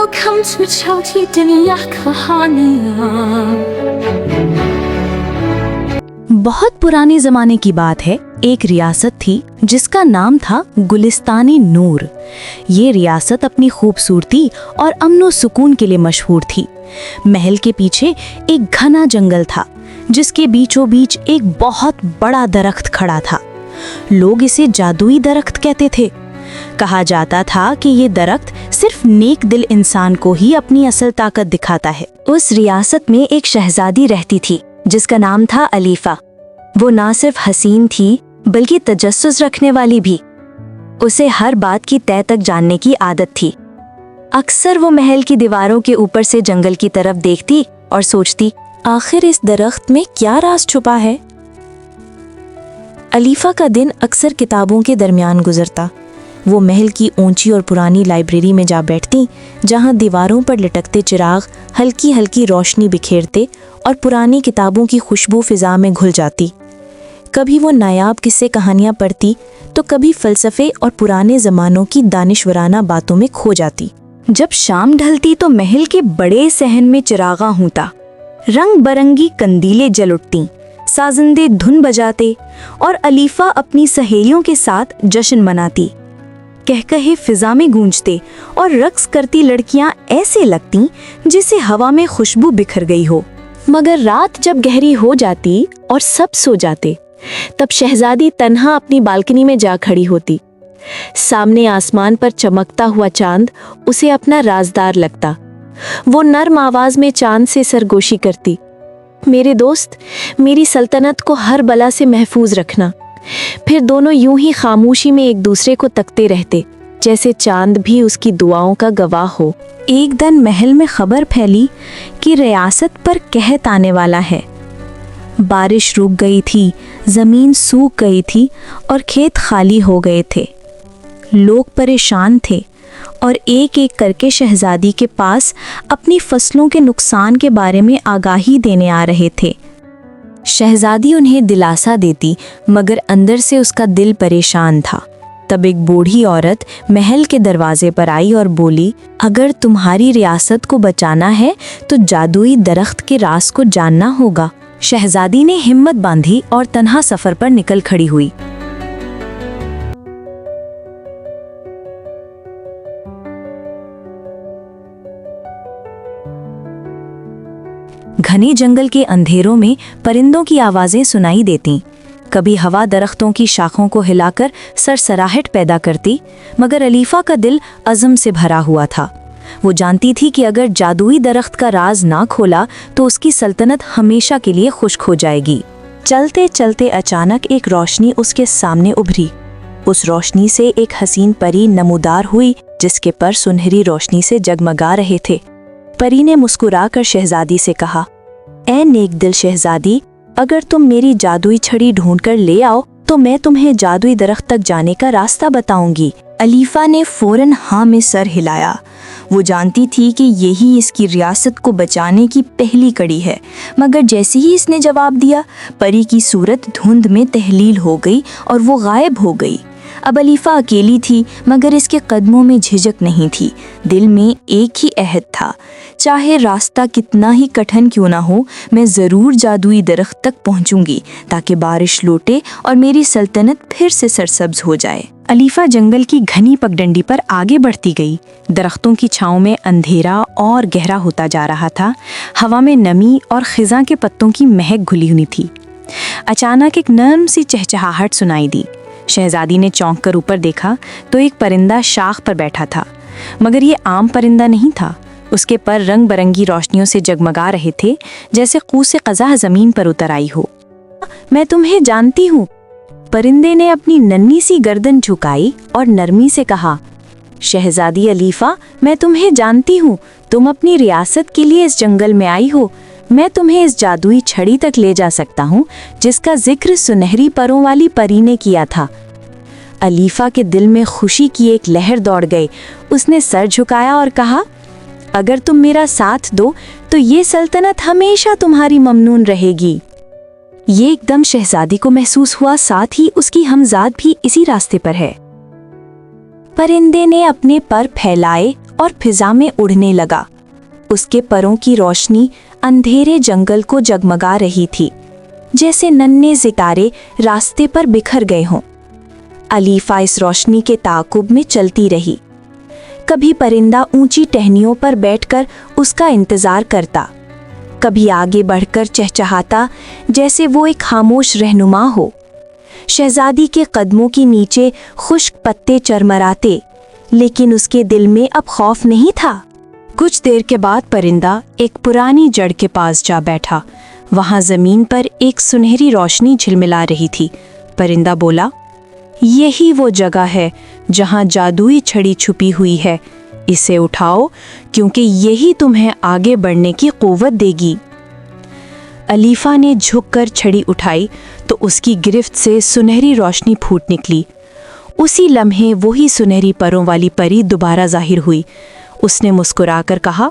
Welcome to Choti Dunya Kahaniyan। बहुत पुराने ज़माने की बात है। एक रियासत थी जिसका नाम था गुलिस्तानी नूर। ये रियासत अपनी खूबसूरती और अमन सुकून के लिए मशहूर थी। महल के पीछे एक घना जंगल था जिसके बीचों बीच एक बहुत बड़ा दरख्त खड़ा था। लोग इसे जादुई दरख्त कहते थे। कहा जाता था कि ये दरख्त सिर्फ नेक दिल इंसान को ही अपनी असल ताकत दिखाता है। उस रियासत में एक शहजादी रहती थी जिसका नाम था अलीफा। वो ना सिर्फ हसीन थी बल्कि तजस्सुस रखने वाली भी। उसे हर बात की तह तक जानने की आदत थी। अक्सर वो महल की दीवारों के ऊपर से जंगल की तरफ देखती और सोचती, आखिर इस दरख्त में क्या राज छुपा है। अलीफा का दिन अक्सर किताबों के दरमियान गुजरता। वो महल की ऊंची और पुरानी लाइब्रेरी में जा बैठती, जहां दीवारों पर लटकते चिराग हल्की हल्की रोशनी बिखेरते और पुरानी किताबों की खुशबू फिजा में घुल जाती। कभी वो नायाब किस्से कहानियां पढ़ती तो कभी फ़लसफ़े और पुराने ज़मानों की दानिशवराना बातों में खो जाती। जब शाम ढलती तो महल के बड़े सहन में चिरागा होता, रंग बरंगी कंदीलें जल उठती, साजिंदे धुन बजाते और अलीफा अपनी सहेलियों के साथ जश्न मनाती। कहकहे फिजा में गूंजते और रक्स करती लड़कियां ऐसे लगतीं जिसे हवा में खुशबू बिखर गई हो। मगर रात जब गहरी हो जाती और सब सो जाते, तब शहजादी तन्हा अपनी बालकनी में जा खड़ी होती। सामने आसमान पर चमकता हुआ चांद उसे अपना राजदार लगता। वो नर्म आवाज में चांद से सरगोशी करती, मेरे दोस्त, मेरी सल्तनत को हर बला से महफूज रखना। फिर दोनों यूं ही खामोशी में एक दूसरे को तकते रहते, जैसे चांद भी उसकी दुआओं का गवाह हो। एक दिन महल में खबर फैली कि रियासत पर कहत आने वाला है। बारिश रुक गई थी, जमीन सूख गई थी और खेत खाली हो गए थे। लोग परेशान थे और एक एक करके शहजादी के पास अपनी फसलों के नुकसान के बारे में आगाही देने आ रहे थे। शहजादी उन्हें दिलासा देती, मगर अंदर से उसका दिल परेशान था। तब एक बूढ़ी औरत महल के दरवाजे पर आई और बोली, अगर तुम्हारी रियासत को बचाना है तो जादुई दरख्त के राज को जानना होगा। शहजादी ने हिम्मत बांधी और तन्हा सफर पर निकल खड़ी हुई। घने जंगल के अंधेरों में परिंदों की आवाजें सुनाई देतीं। कभी हवा दरख्तों की शाखों को हिलाकर सरसराहट पैदा करती, मगर अलीफा का दिल अज़म से भरा हुआ था। वो जानती थी कि अगर जादुई दरख्त का राज ना खोला तो उसकी सल्तनत हमेशा के लिए खुश्क हो जाएगी। चलते चलते अचानक एक रोशनी उसके सामने उभरी। उस रोशनी से एक हसीन परी नमूदार हुई, जिसके पर सुनहरी रोशनी से जगमगा रहे थे। परी ने मुस्कुराकर शहजादी से कहा, ऐ नेक दिल शहजादी, अगर तुम मेरी जादुई छड़ी ढूंढकर ले आओ तो मैं तुम्हें जादुई दरख्त तक जाने का रास्ता बताऊंगी। अलीफा ने फौरन हाँ में सर हिलाया। वो जानती थी कि यही इसकी रियासत को बचाने की पहली कड़ी है, मगर जैसे ही इसने जवाब दिया, परी की सूरत धुंध में तहलील हो गई और वो गायब हो गई। अब अलीफा अकेली थी, मगर इसके कदमों में झिझक नहीं थी। दिल में एक ही अहद था, चाहे रास्ता कितना ही कठिन क्यों ना हो, मैं ज़रूर जादुई दरख्त तक पहुंचूंगी ताकि बारिश लौटे और मेरी सल्तनत फिर से सरसब्ज हो जाए। अलीफा जंगल की घनी पगडंडी पर आगे बढ़ती गई। दरख्तों की छाँव में अंधेरा और गहरा होता जा रहा था। हवा में नमी और खिज़ां के पत्तों की महक घुली हुई थी। अचानक एक नर्म सी चहचहाहट सुनाई दी। शहजादी ने चौंक कर ऊपर देखा तो एक परिंदा शाख पर बैठा था, मगर ये आम परिंदा नहीं था। उसके पर रंग बरंगी रोशनियों से जगमगा रहे थे, जैसे कूसे क़ज़ा ज़मीन पर उतर आई हो। मैं तुम्हें जानती हूँ। परिंदे ने अपनी नन्ही सी गर्दन झुकाई और नरमी से कहा, शहजादी अलीफा, मैं तुम्हें जानती हूँ। तुम अपनी रियासत के लिए इस जंगल में आई हो। मैं तुम्हें इस जादुई छड़ी तक ले जा सकता हूँ जिसका जिक्र सुनहरी परों वाली परी ने किया था। अलीफा के दिल में खुशी की एक लहर दौड़ गई। उसने सर झुकाया और कहा, अगर तुम मेरा साथ दो तो ये सल्तनत हमेशा तुम्हारी ममनून रहेगी। ये एकदम शहजादी को महसूस हुआ, साथ ही उसकी हमजाद भी इसी रास्ते पर है। परिंदे ने अपने पर फैलाए और फिजा में उड़ने लगा। उसके परों की रोशनी अंधेरे जंगल को जगमगा रही थी, जैसे नन्हे सितारे रास्ते पर बिखर गए हों। अलीफा इस रोशनी के ताक़ुब में चलती रही। कभी परिंदा ऊंची टहनियों पर बैठकर उसका इंतजार करता, कभी आगे बढ़कर चहचहाता जैसे वो एक खामोश रहनुमा हो। शहजादी के कदमों के नीचे खुश्क पत्ते चरमराते, लेकिन उसके दिल में अब खौफ नहीं था। कुछ देर के बाद परिंदा एक पुरानी जड़ के पास जा बैठा। वहां जमीन पर एक सुनहरी रोशनी झिलमिला रही थी। परिंदा बोला, यही वो जगह है जहां जादुई छड़ी छुपी हुई है। इसे उठाओ, क्योंकि यही तुम्हें आगे बढ़ने की कुव्वत देगी। अलीफा ने झुककर छड़ी उठाई तो उसकी गिरफ्त से सुनहरी रोशनी फूट निकली। उसी लम्हे वही सुनहरी परों वाली परी दोबारा जाहिर हुई। उसने मुस्कुराकर कहा,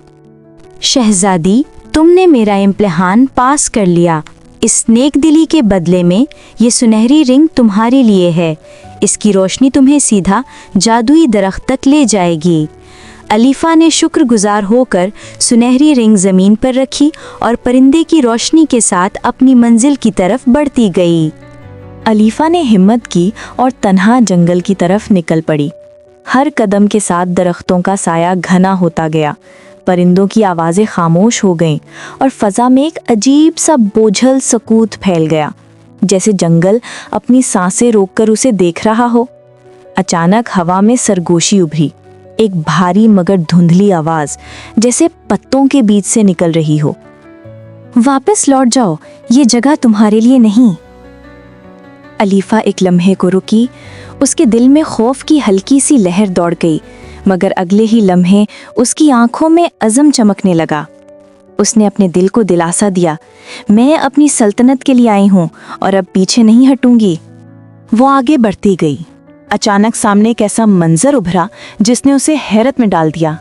शहजादी, तुमने मेरा इम्तिहान पास कर लिया। इस नेक दिली के बदले में ये सुनहरी रिंग तुम्हारे लिए है। इसकी रोशनी तुम्हें सीधा जादुई दरख्त तक ले जाएगी। अलीफा ने शुक्रगुजार होकर सुनहरी रिंग ज़मीन पर रखी और परिंदे की रोशनी के साथ अपनी मंजिल की तरफ बढ़ती गई। अलीफा ने हिम्मत की और तन्हा जंगल की तरफ निकल पड़ी। हर कदम के साथ दरख्तों का साया घना होता गया, परिंदों की आवाज़ें खामोश हो गईं और फ़ज़ा में एक अजीब सा बोझल सकूत फैल गया, जैसे जंगल अपनी सांसें रोककर उसे देख रहा हो। अचानक हवा में सरगोशी उभरी, एक भारी मगर धुंधली आवाज़ जैसे पत्तों के बीच से निकल रही हो। वापस लौट जाओ, ये जगह तुम्हारे लिए नहीं। अलीफा एक लम्हे को रुकी। उसके दिल में खौफ की हल्की सी लहर दौड़ गई, मगर अगले ही लम्हे उसकी आंखों में अज़म चमकने लगा। उसने अपने दिल को दिलासा दिया, मैं अपनी सल्तनत के लिए आई हूँ और अब पीछे नहीं हटूंगी। वो आगे बढ़ती गई। अचानक सामने एक ऐसा मंजर उभरा जिसने उसे हैरत में डाल दिया।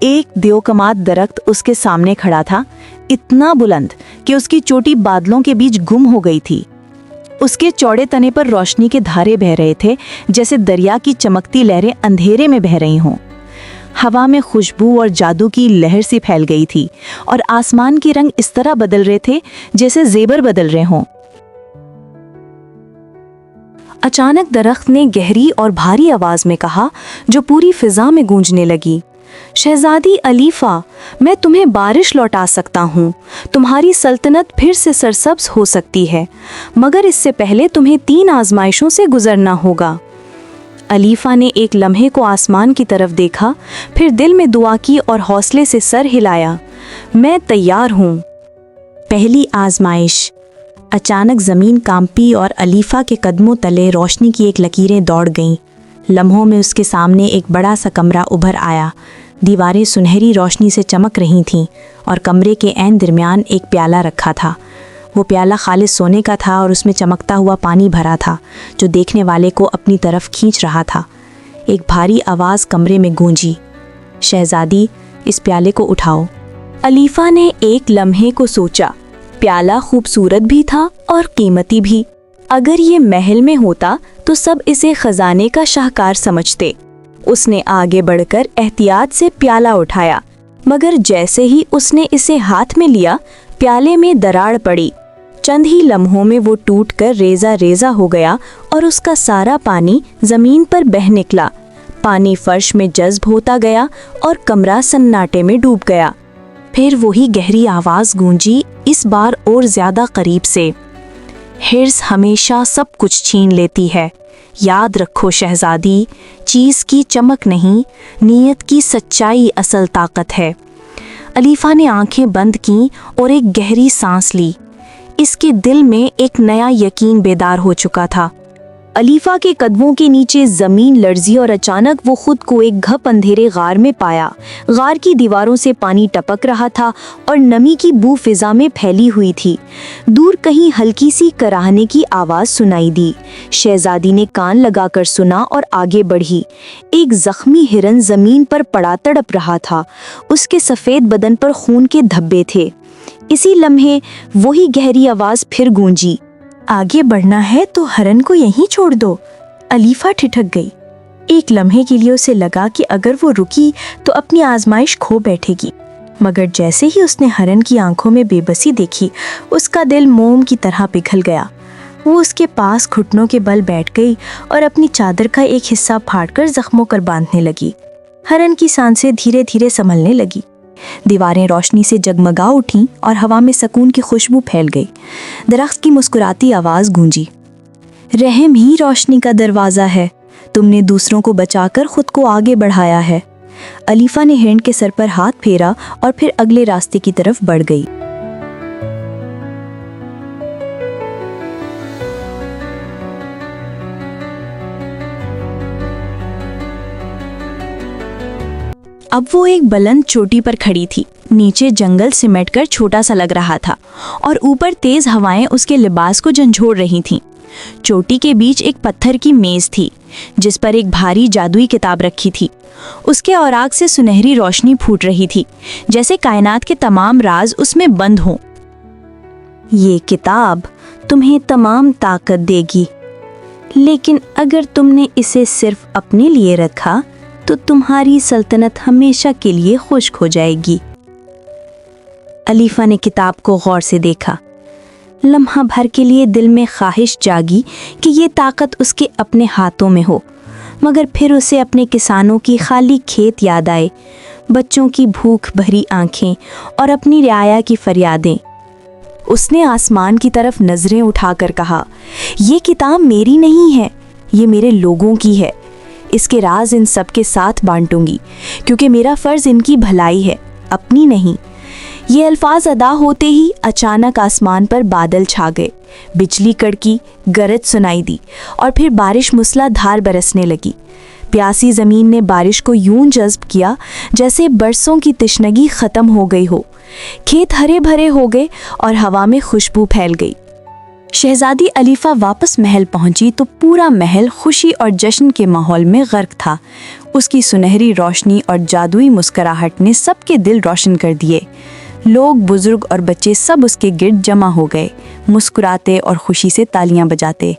एक देवकमात दरख्त उसके सामने खड़ा था, इतना बुलंद कि उसकी चोटी बादलों के बीच गुम हो गई थी। उसके चौड़े तने पर रोशनी के धारे बह रहे थे, जैसे दरिया की चमकती लहरें अंधेरे में बह रही हों। हवा में खुशबू और जादू की लहर सी फैल गई थी और आसमान के रंग इस तरह बदल रहे थे जैसे जेबर बदल रहे हों। अचानक दरख्त ने गहरी और भारी आवाज में कहा, जो पूरी फिजा में गूंजने लगी, शहजादी अलीफा, मैं तुम्हें बारिश लौटा सकता हूँ। तुम्हारी सल्तनत फिर से सरसब्ज हो सकती है, मगर इससे पहले तुम्हें 3 आजमाइशों से गुजरना होगा। अलीफा ने एक लम्हे को आसमान की तरफ देखा, फिर दिल में दुआ की और हौसले से सर हिलाया, मैं तैयार हूँ। पहली आजमाइश। अचानक ज़मीन कांपी और अलीफा के कदमों तले रोशनी की एक लकीरें दौड़ गईं। लम्हों में उसके सामने एक बड़ा सा कमरा उभर आया। दीवारें सुनहरी रोशनी से चमक रही थीं और कमरे के ऐन दरमियान एक प्याला रखा था। वो प्याला खालिस सोने का था और उसमें चमकता हुआ पानी भरा था, जो देखने वाले को अपनी तरफ खींच रहा था। एक भारी आवाज़ कमरे में गूंजी, शहजादी, इस प्याले को उठाओ। अलीफा ने एक लम्हे को सोचा, प्याला खूबसूरत भी था और कीमती भी। अगर ये महल में होता तो सब इसे खजाने का शाहकार समझते। उसने आगे बढ़कर एहतियात से प्याला उठाया, मगर जैसे ही उसने इसे हाथ में लिया, प्याले में दरार पड़ी। चंद ही लम्हों में वो टूटकर रेजा रेजा हो गया और उसका सारा पानी जमीन पर बह निकला। पानी फर्श में जज्ब होता गया और कमरा सन्नाटे में डूब गया। फिर वही गहरी आवाज़ गूंजी, इस बार और ज्यादा करीब से, हिर्स हमेशा सब कुछ छीन लेती है। याद रखो शहजादी, चीज़ की चमक नहीं, नीयत की सच्चाई असल ताकत है। अलीफा ने आंखें बंद कीं और एक गहरी सांस ली। इसके दिल में एक नया यकीन बेदार हो चुका था। अलीफा के कदमों के नीचे ज़मीन लर्जी और अचानक वो खुद को एक घप अंधेरे गार में पाया। गार की दीवारों से पानी टपक रहा था और नमी की बू फिजा में फैली हुई थी। दूर कहीं हल्की सी कराहने की आवाज़ सुनाई दी। शहजादी ने कान लगाकर सुना और आगे बढ़ी। एक जख्मी हिरन ज़मीन पर पड़ा तड़प रहा था। उसके सफ़ेद बदन पर खून के धब्बे थे। इसी लम्हे वही गहरी आवाज़ फिर गूंजी, आगे बढ़ना है तो हरन को यहीं छोड़ दो। अलीफा ठिठक गई। ایک لمحے کے لیے اسے لگا کہ اگر وہ رکی تو اپنی آزمائش کھو بیٹھے گی، مگر جیسے ہی اس نے ہرن کی آنکھوں میں بے بسی دیکھی، اس کا دل موم کی طرح پگھل گیا۔ وہ اس کے پاس گھٹنوں کے بل بیٹھ گئی اور اپنی چادر کا ایک حصہ پھاڑ کر زخموں پر باندھنے لگی۔ ہرن کی سانسیں دھیرے دھیرے سنبھلنے لگی، دیواریں روشنی سے جگمگا اٹھیں اور ہوا میں سکون کی خوشبو پھیل گئی۔ درخت کی مسکراتی آواز گونجی، رحم ہی روشنی کا دروازہ ہے، تم نے دوسروں کو بچا کر خود کو آگے بڑھایا ہے۔ علیفہ نے ہرن کے سر پر ہاتھ پھیرا اور پھر اگلے راستے کی طرف بڑھ گئی۔ اب وہ ایک بلند چوٹی پر کھڑی تھی، نیچے جنگل سمیٹ کر چھوٹا سا لگ رہا تھا اور اوپر تیز ہوائیں اس کے لباس کو جھنجھوڑ رہی تھیں۔ چوٹی کے بیچ ایک پتھر کی میز تھی جس پر ایک بھاری جادوئی کتاب رکھی تھی۔ اس کے اوراق سے سنہری روشنی پھوٹ رہی تھی، جیسے کائنات کے تمام راز اس میں بند ہوں۔ یہ کتاب تمہیں تمام طاقت دے گی، لیکن اگر تم نے اسے صرف اپنے لیے رکھا تو تمہاری سلطنت ہمیشہ کے لیے خشک ہو جائے گی۔ علیفہ نے کتاب کو غور سے دیکھا۔ لمحہ بھر کے لیے دل میں خواہش جاگی کہ یہ طاقت اس کے اپنے ہاتھوں میں ہو، مگر پھر اسے اپنے کسانوں کی خالی کھیت یاد آئے، بچوں کی بھوک بھری آنکھیں اور اپنی رعایا کی فریادیں۔ اس نے آسمان کی طرف نظریں اٹھا کر کہا، یہ کتاب میری نہیں ہے، یہ میرے لوگوں کی ہے۔ اس کے راز ان سب کے ساتھ بانٹوں گی، کیونکہ میرا فرض ان کی بھلائی ہے، اپنی نہیں۔ یہ الفاظ ادا ہوتے ہی اچانک آسمان پر بادل چھا گئے، بجلی کڑکی، گرج سنائی دی اور پھر بارش موسلا دھار برسنے لگی۔ پیاسی زمین نے بارش کو یوں جذب کیا جیسے برسوں کی تشنگی ختم ہو گئی ہو۔ کھیت ہرے بھرے ہو گئے اور ہوا میں خوشبو پھیل گئی۔ شہزادی علیفہ واپس محل پہنچی تو پورا محل خوشی اور جشن کے ماحول میں غرق تھا۔ اس کی سنہری روشنی اور جادوئی مسکراہٹ نے سب کے دل روشن کر دیے۔ لوگ، بزرگ اور بچے سب اس کے گرد جمع ہو گئے، مسکراتے اور خوشی سے تالیاں بجاتے۔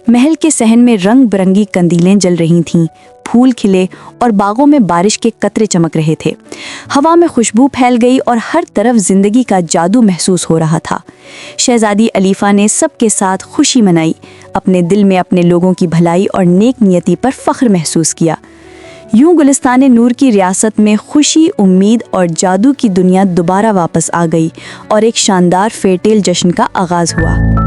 محل کے صحن میں رنگ برنگی قندیلیں جل رہی تھیں، پھول کھلے اور باغوں میں بارش کے قطرے چمک رہے تھے۔ ہوا میں خوشبو پھیل گئی اور ہر طرف زندگی کا جادو محسوس ہو رہا تھا۔ شہزادی علیفہ نے سب کے ساتھ خوشی منائی، اپنے دل میں اپنے لوگوں کی بھلائی اور نیک نیتی پر فخر محسوس کیا۔ یوں گلستان نور کی ریاست میں خوشی، امید اور جادو کی دنیا دوبارہ واپس آ گئی اور ایک شاندار فیئر ٹیل جشن کا آغاز ہوا۔